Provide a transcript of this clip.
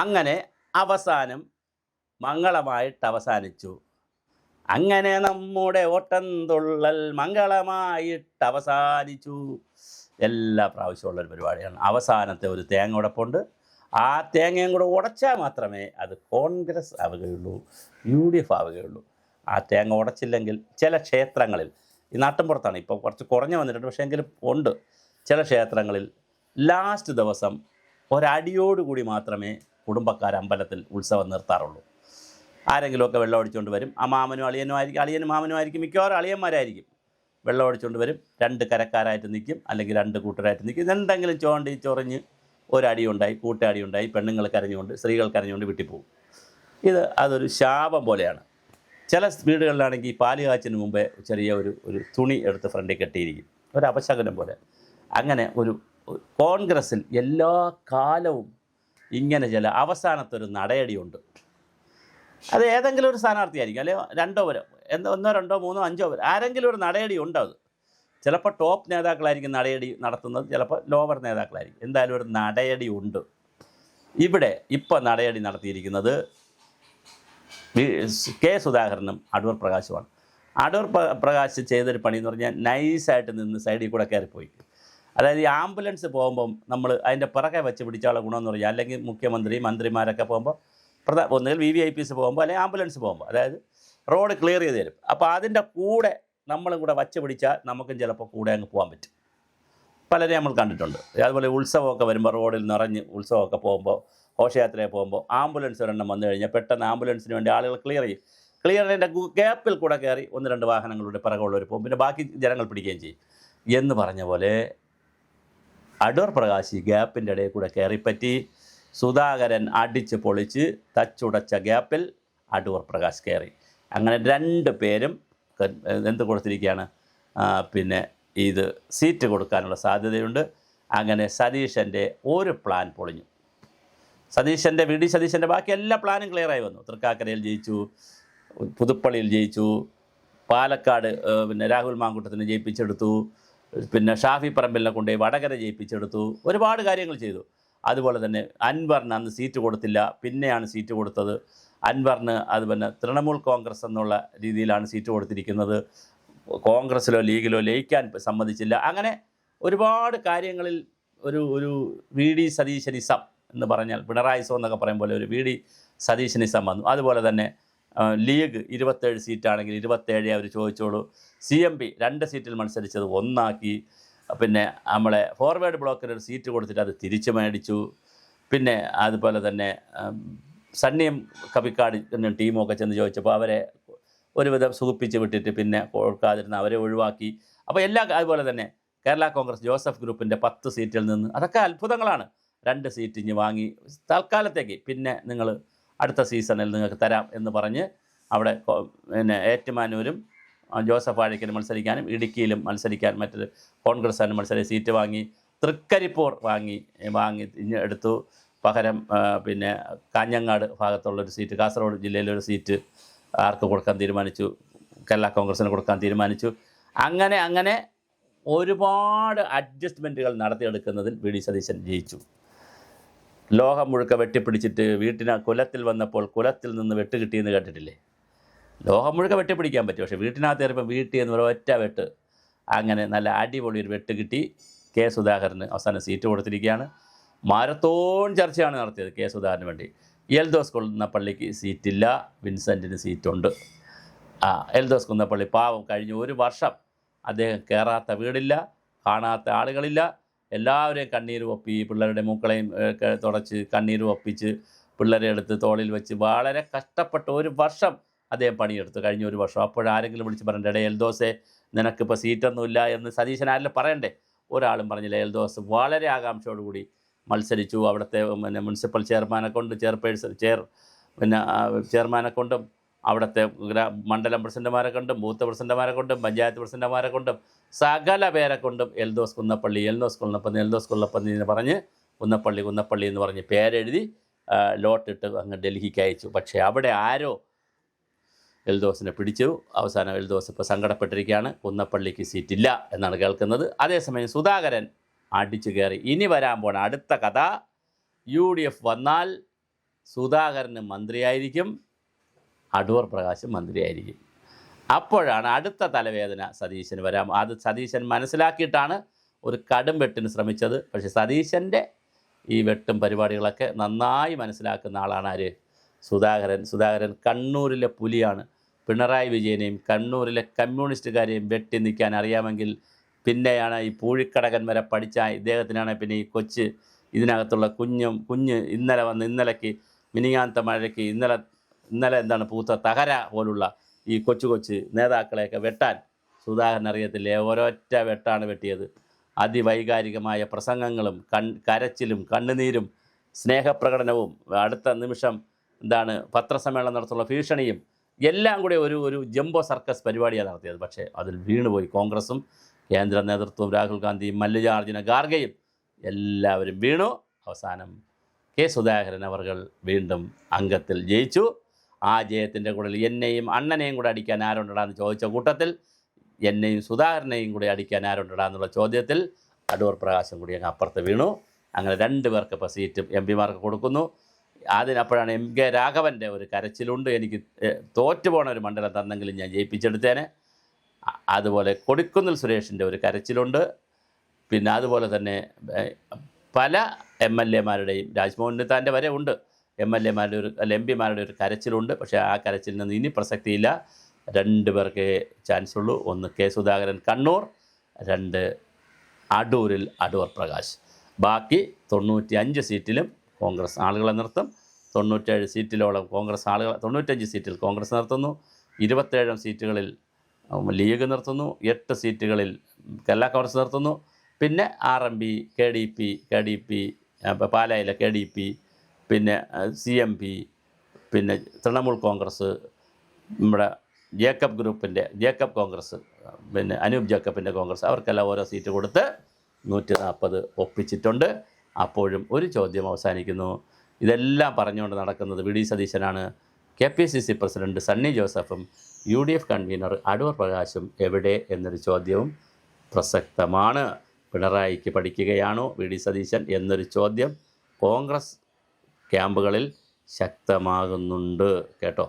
അങ്ങനെ അവസാനം മംഗളമായിട്ട് അവസാനിച്ചു. അങ്ങനെ നമ്മുടെ ഓട്ടംതുള്ളൽ മംഗളമായിട്ട് അവസാനിച്ചു. എല്ലാ പ്രാവശ്യമുള്ളൊരു പരിപാടിയാണ്. അവസാനത്തെ ഒരു തേങ്ങ ഉടപ്പുണ്ട്. ആ തേങ്ങയും കൂടെ ഉടച്ചാൽ മാത്രമേ അത് കോൺഗ്രസ് ആവുകയുള്ളൂ, UDF ആവുകയുള്ളൂ. ആ തേങ്ങ ഉടച്ചില്ലെങ്കിൽ ചില ക്ഷേത്രങ്ങളിൽ, ഈ നാട്ടിൻപുറത്താണ് ഇപ്പോൾ കുറച്ച് കുറഞ്ഞു വന്നിട്ടുണ്ട്, പക്ഷേ എങ്കിലും ഉണ്ട്, ചില ക്ഷേത്രങ്ങളിൽ ലാസ്റ്റ് ദിവസം ഒരടിയോടുകൂടി മാത്രമേ കുടുംബക്കാർ അമ്പലത്തിൽ ഉത്സവം നിർത്താറുള്ളൂ. ആരെങ്കിലുമൊക്കെ വെള്ളം അടിച്ചുകൊണ്ട് വരും. ആ മാമനും അളിയനും ആയിരിക്കും, അളിയനും മാമനും ആയിരിക്കും, മിക്കവാറും അളിയന്മാരായിരിക്കും. വെള്ളം അടിച്ചുകൊണ്ട് വരും. 2 കരക്കാരായിട്ട് നിൽക്കും, അല്ലെങ്കിൽ 2 കൂട്ടരായിട്ട് നിൽക്കും. എന്തെങ്കിലും ചൊറിഞ്ഞ് ഒരടിയുണ്ടായി, കൂട്ടയടിയുണ്ടായി, പെണ്ണുങ്ങൾ കരഞ്ഞുകൊണ്ട്, സ്ത്രീകൾ കരഞ്ഞുകൊണ്ട് വീട്ടിൽ പോകും. അതൊരു ശാപം പോലെയാണ്. ചില വീടുകളിലാണെങ്കിൽ ഈ പാല് കാച്ചിന് മുമ്പേ ചെറിയ ഒരു തുണി എടുത്ത് ഫ്രണ്ടിൽ കെട്ടിയിരിക്കും, ഒരു അപശകനം പോലെ. അങ്ങനെ ഒരു കോൺഗ്രസ്സിൽ എല്ലാ കാലവും ഇങ്ങനെ ചില അവസാനത്തൊരു നടയടിയുണ്ട്. അത് ഏതെങ്കിലും ഒരു സ്ഥാനാർത്ഥിയായിരിക്കും, അല്ലെങ്കിൽ 1, 2, 3, 5 ആരെങ്കിലും ഒരു നടയടി ഉണ്ടാവും. ചിലപ്പോൾ ടോപ്പ് നേതാക്കളായിരിക്കും നടയടി നടത്തുന്നത്, ചിലപ്പോൾ ലോവർ നേതാക്കളായിരിക്കും. എന്തായാലും ഒരു നടയടി ഉണ്ട്. ഇവിടെ ഇപ്പോൾ നടയടി നടത്തിയിരിക്കുന്നത് കെ സുധാകരനും അടൂർ പ്രകാശുമാണ്. അടൂർ പ്രകാശ് ചെയ്തൊരു പണി എന്ന് പറഞ്ഞാൽ നൈസായിട്ട് നിന്ന് സൈഡിൽ കൂടെ കയറിപ്പോയി. അതായത് ഈ ആംബുലൻസ് പോകുമ്പം നമ്മൾ അതിൻ്റെ പിറകെ വെച്ച് പിടിച്ചാലുള്ള ഗുണമെന്ന് പറഞ്ഞാൽ, അല്ലെങ്കിൽ മുഖ്യമന്ത്രി മന്ത്രിമാരൊക്കെ പോകുമ്പോൾ ഒന്നുകിൽ VVIPs പോകുമ്പോൾ, അല്ലെങ്കിൽ ആംബുലൻസ് പോകുമ്പോൾ, അതായത് റോഡ് ക്ലിയർ ചെയ്ത് തരും. അപ്പോൾ അതിൻ്റെ കൂടെ നമ്മളും കൂടെ വച്ച് പിടിച്ചാൽ നമുക്കും ചിലപ്പോൾ കൂടെ അങ്ങ് പോകാൻ പറ്റും. പലരെ നമ്മൾ കണ്ടിട്ടുണ്ട്. അതുപോലെ ഉത്സവമൊക്കെ വരുമ്പോൾ റോഡിൽ നിറഞ്ഞ് ഉത്സവമൊക്കെ പോകുമ്പോൾ, ഘോഷയാത്രയെ പോകുമ്പോൾ ആംബുലൻസ് ഒരെണ്ണം വന്നു കഴിഞ്ഞാൽ പെട്ടെന്ന് ആംബുലൻസിന് വേണ്ടി ആളുകൾ ക്ലിയർ ചെയ്യും. ക്ലിയറിൻ്റെ ഗ്യാപ്പിൽ കൂടെ കയറി 1-2 വാഹനങ്ങളുടെ പിറകുള്ളവർ പോകും, പിന്നെ ബാക്കി ജനങ്ങൾ പിടിക്കുകയും ചെയ്യും. എന്ന് പറഞ്ഞ പോലെ അടൂർ പ്രകാശ് ഗ്യാപ്പിൻ്റെ ഇടയിൽ കൂടെ കയറിപ്പറ്റി. സുധാകരൻ അടിച്ച് പൊളിച്ച് തച്ചുടച്ച ഗ്യാപ്പിൽ അടൂർ പ്രകാശ് കയറി. അങ്ങനെ 2 പേരും എന്ത് കൊടുത്തിരിക്കുകയാണ്, പിന്നെ ഇത് സീറ്റ് കൊടുക്കാനുള്ള സാധ്യതയുണ്ട്. അങ്ങനെ സതീശൻ്റെ ഒരു പ്ലാൻ പൊളിഞ്ഞു. VD സതീശൻ്റെ ബാക്കി എല്ലാ പ്ലാനും ക്ലിയറായി വന്നു. തൃക്കാക്കരയിൽ ജയിച്ചു, പുതുപ്പള്ളിയിൽ ജയിച്ചു, പാലക്കാട് പിന്നെ രാഹുൽ മാങ്കൂട്ടത്തിനെ ജയിപ്പിച്ചെടുത്തു, പിന്നെ ഷാഫി പറമ്പിലിനെ കൊണ്ടുപോയി വടകര ജയിപ്പിച്ചെടുത്തു, ഒരുപാട് കാര്യങ്ങൾ ചെയ്തു. അതുപോലെ തന്നെ അൻവറിന് അന്ന് സീറ്റ് കൊടുത്തില്ല, പിന്നെയാണ് സീറ്റ് കൊടുത്തത്. അൻവറിന് അത് പിന്നെ തൃണമൂൽ കോൺഗ്രസ് എന്നുള്ള രീതിയിലാണ് സീറ്റ് കൊടുത്തിരിക്കുന്നത്. കോൺഗ്രസ്സിലോ ലീഗിലോ ലയിക്കാൻ സമ്മതിച്ചില്ല. അങ്ങനെ ഒരുപാട് കാര്യങ്ങളിൽ ഒരു VD സതീശനിസം എന്ന് പറഞ്ഞാൽ, പിണറായിസം എന്നൊക്കെ പറയും പോലെ ഒരു VD സതീശനിസം വന്നു. അതുപോലെ തന്നെ ലീഗ് 27 സീറ്റാണെങ്കിൽ 27 അവർ ചോദിച്ചോളൂ. CMP 2 സീറ്റിൽ മത്സരിച്ചത് 1 ആക്കി. പിന്നെ നമ്മളെ ഫോർവേഡ് ബ്ലോക്കിനൊരു സീറ്റ് കൊടുത്തിട്ട് അത് തിരിച്ചു മേടിച്ചു. പിന്നെ അതുപോലെ തന്നെ സണ്ണിയും കവിക്കാട് ടീമൊക്കെ ചെന്ന് ചോദിച്ചപ്പോൾ അവരെ ഒരുവിധം സുഖിപ്പിച്ച് വിട്ടിട്ട് പിന്നെ കൊടുക്കാതിരുന്ന അവരെ ഒഴിവാക്കി. അപ്പോൾ അതുപോലെ തന്നെ കേരള കോൺഗ്രസ് ജോസഫ് ഗ്രൂപ്പിൻ്റെ 10 സീറ്റിൽ നിന്ന്, അതൊക്കെ അത്ഭുതങ്ങളാണ്, 2 സീറ്റ് ഇഞ്ഞ് വാങ്ങി തൽക്കാലത്തേക്ക്, പിന്നെ നിങ്ങൾ അടുത്ത സീസണിൽ നിങ്ങൾക്ക് തരാം എന്ന് പറഞ്ഞ് അവിടെ പിന്നെ ഏറ്റുമാനൂരും ജോസഫ് വാഴയ്ക്കലും മത്സരിക്കാനും ഇടുക്കിയിലും മത്സരിക്കാൻ മറ്റൊരു കോൺഗ്രസ്സാനും മത്സരിച്ച് സീറ്റ് വാങ്ങി. തൃക്കരിപ്പൂർ വാങ്ങി എടുത്തു. പകരം പിന്നെ കാഞ്ഞങ്ങാട് ഭാഗത്തുള്ളൊരു സീറ്റ്, കാസർഗോഡ് ജില്ലയിലൊരു സീറ്റ് ആർക്ക് കൊടുക്കാൻ തീരുമാനിച്ചു, കേരള കോൺഗ്രസ്സിന് കൊടുക്കാൻ തീരുമാനിച്ചു. അങ്ങനെ ഒരുപാട് അഡ്ജസ്റ്റ്മെൻറ്റുകൾ നടത്തിയെടുക്കുന്നതിൽ VD സതീശൻ ജയിച്ചു. ലോകം മുഴുക്ക വെട്ടിപ്പിടിച്ചിട്ട് കുലത്തിൽ വന്നപ്പോൾ കുലത്തിൽ നിന്ന് വെട്ട് കിട്ടിയെന്ന് കേട്ടിട്ടില്ലേ? ലോകം മുഴുക്ക വെട്ടിപ്പിടിക്കാൻ പറ്റും, പക്ഷേ വീട്ടിനകത്ത് കയറിയപ്പോൾ വീട്ടിൽ എന്ന് പറയുമ്പോൾ ഒറ്റ വെട്ട്. അങ്ങനെ നല്ല അടിപൊളി ഒരു വെട്ട് കിട്ടി. കെ സുധാകരന് അവസാനം സീറ്റ് കൊടുത്തിരിക്കുകയാണ്. മാരത്തോൺ ചർച്ചയാണ് നടത്തിയത് കെ സുധാകരന് വേണ്ടി. എൽദോസ് കുന്നപ്പള്ളിക്ക് സീറ്റില്ല, വിൻസെൻറ്റിന് സീറ്റുണ്ട്. എൽദോസ് കുന്നപ്പള്ളി പാവം കഴിഞ്ഞ 1 വർഷം അദ്ദേഹം കയറാത്ത വീടില്ല, കാണാത്ത ആളുകളില്ല. എല്ലാവരെയും കണ്ണീര് ഒപ്പി, പിള്ളേരുടെ മൂക്കളെയും തുടച്ച് കണ്ണീര് ഒപ്പിച്ച് പിള്ളേരെ എടുത്ത് തോളിൽ വെച്ച് വളരെ കഷ്ടപ്പെട്ട 1 വർഷം അദ്ദേഹം പണിയെടുത്തു, കഴിഞ്ഞ 1 വർഷം. അപ്പോഴാരെങ്കിലും വിളിച്ച് പറയണ്ടേ, എടേ എൽദോസെ നിനക്കിപ്പോൾ സീറ്റൊന്നുമില്ല എന്ന് സതീശൻ ആരെങ്കിലും പറയണ്ടേ? ഒരാളും പറഞ്ഞില്ല. എൽദോസ് വളരെ ആകാംക്ഷയോടുകൂടി മത്സരിച്ചു. അവിടുത്തെ പിന്നെ മുനിസിപ്പൽ ചെയർമാനെ കൊണ്ട്, ചെയർമാനെ കൊണ്ടും, അവിടുത്തെ മണ്ഡലം പ്രസിഡന്റുമാരെ കൊണ്ടും, ബൂത്ത് പ്രസിഡന്റുമാരെ കൊണ്ടും, പഞ്ചായത്ത് പ്രസിഡന്റുമാരെ കൊണ്ടും, സകല പേരെ കൊണ്ടും എൽദോസ് കുന്നപ്പള്ളി എന്ന് പറഞ്ഞ് കുന്നപ്പള്ളി എന്ന് പറഞ്ഞ് പേരെഴുതി ലോട്ടിട്ട് അങ്ങ് ഡൽഹിക്ക് അയച്ചു. പക്ഷേ അവിടെ ആരോ എൽദോസിനെ പിടിച്ചു. അവസാനം എൽദോസ് ഇപ്പോൾ സങ്കടപ്പെട്ടിരിക്കുകയാണ്. കുന്നപ്പള്ളിക്ക് സീറ്റില്ല എന്നാണ് കേൾക്കുന്നത്. അതേസമയം സുധാകരൻ അടിച്ചു കയറി. ഇനി വരാൻ പോണ അടുത്ത കഥ, UDF വന്നാൽ സുധാകരന് മന്ത്രിയായിരിക്കും, അടൂർ പ്രകാശ് മന്ത്രിയായിരിക്കും. അപ്പോഴാണ് അടുത്ത തലവേദന സതീശന് വരാം. അത് സതീശൻ മനസ്സിലാക്കിയിട്ടാണ് ഒരു കടും വെട്ടിന് ശ്രമിച്ചത്. പക്ഷേ സതീശൻ്റെ ഈ വെട്ടും പരിപാടികളൊക്കെ നന്നായി മനസ്സിലാക്കുന്ന ആളാണ് ആര്? സുധാകരൻ കണ്ണൂരിലെ പുലിയാണ്. പിണറായി വിജയനെയും കണ്ണൂരിലെ കമ്മ്യൂണിസ്റ്റുകാരെയും വെട്ടി നിൽക്കാൻ അറിയാമെങ്കിൽ പിന്നെയാണ് ഈ പൂഴിക്കടകൻ വരെ പഠിച്ച ഇദ്ദേഹത്തിനാണ് പിന്നെ ഈ കൊച്ച് ഇതിനകത്തുള്ള കുഞ്ഞ് ഇന്നലേക്ക് മിനിങ്ങാത്ത മഴയ്ക്ക് ഇന്നലെ എന്താണ് പൂത്ത തകര പോലുള്ള ഈ കൊച്ചു നേതാക്കളെയൊക്കെ വെട്ടാൻ സുധാകരൻ അറിയത്തില്ലേ? ഒരൊറ്റ വെട്ടാണ് വെട്ടിയത്. അതിവൈകാരികമായ പ്രസംഗങ്ങളും കരച്ചിലും കണ്ണുനീരും സ്നേഹപ്രകടനവും അടുത്ത നിമിഷം പത്രസമ്മേളനം നടത്തുള്ള ഭീഷണിയും എല്ലാം കൂടി ഒരു ജംബോ സർക്കസ് പരിപാടിയാണ് നടത്തിയത്. പക്ഷേ അതിൽ വീണുപോയി കോൺഗ്രസും കേന്ദ്ര നേതൃത്വവും രാഹുൽ ഗാന്ധിയും മല്ലികാർജ്ജുന ഖാർഗെയും എല്ലാവരും വീണു. അവസാനം കെ സുധാകരൻ അവർ വീണ്ടും അംഗത്തിൽ ജയിച്ചു. ആ ജയത്തിൻ്റെ കൂടെ എന്നെയും അണ്ണനെയും കൂടെ അടിക്കാൻ ആരുണ്ടടാന്ന് ചോദിച്ച കൂട്ടത്തിൽ എന്നെയും സുധാകരനെയും കൂടി അടിക്കാൻ ആരുണ്ടടാന്നുള്ള ചോദ്യത്തിൽ അടൂർ പ്രകാശം കൂടി അങ്ങ് അപ്പുറത്ത് വീണു. അങ്ങനെ 2 പേർക്ക് ഇപ്പോൾ സീറ്റും എം പിമാർക്ക് കൊടുക്കുന്നു. അതിനപ്പോഴാണ് എം കെ രാഘവൻ്റെ ഒരു കരച്ചിലുണ്ട്, എനിക്ക് തോറ്റുപോണ ഒരു മണ്ഡലം തന്നെങ്കിലും ഞാൻ ജയിപ്പിച്ചെടുത്തേനെ. അതുപോലെ കൊടിക്കുന്നിൽ സുരേഷിൻ്റെ ഒരു കരച്ചിലുണ്ട്. പിന്നെ അതുപോലെ തന്നെ പല എം എൽ എമാരുടെയും രാജ്മോഹൻ ഉണ്ണിത്താൻ്റെ വരെ ഉണ്ട് എം പിമാരുടെ ഒരു കരച്ചിലുണ്ട്. പക്ഷേ ആ കരച്ചിലിൽ നിന്ന് ഇനി പ്രസക്തിയില്ല. 2 പേർക്ക് ചാൻസ് ഉള്ളൂ. ഒന്ന് കെ സുധാകരൻ കണ്ണൂർ, 2 അടൂരിൽ അടൂർ പ്രകാശ്. ബാക്കി 95 സീറ്റിലും കോൺഗ്രസ് ആളുകളെ നിർത്തും. 97 സീറ്റിലോളം 95 സീറ്റിൽ കോൺഗ്രസ് നിർത്തുന്നു. 27 സീറ്റുകളിൽ ലീഗ് നിർത്തുന്നു. 8 സീറ്റുകളിൽ കേരള കോൺഗ്രസ് നിർത്തുന്നു. പിന്നെ RMP, KDP, പാലായിലെ KDP, പിന്നെ CMP, പിന്നെ തൃണമൂൽ കോൺഗ്രസ്, നമ്മുടെ ജേക്കബ് കോൺഗ്രസ്, പിന്നെ അനൂപ് ജേക്കബിൻ്റെ കോൺഗ്രസ്, അവർക്കെല്ലാം ഓരോ സീറ്റ് കൊടുത്ത് 140 ഒപ്പിച്ചിട്ടുണ്ട്. അപ്പോഴും ഒരു ചോദ്യം അവസാനിക്കുന്നു. ഇതെല്ലാം പറഞ്ഞുകൊണ്ട് നടക്കുന്നത് വി ഡി സതീശനാണ്. KPCC പ്രസിഡന്റ് സണ്ണി ജോസഫും UDF കൺവീനർ അടൂർ പ്രകാശും എവിടെ എന്നൊരു ചോദ്യവും പ്രസക്തമാണ്. പിണറായിക്ക് പഠിക്കുകയാണോ വി ഡി സതീശൻ എന്നൊരു ചോദ്യം കോൺഗ്രസ് ക്യാമ്പുകളിൽ ശക്തമാകുന്നുണ്ട് കേട്ടോ.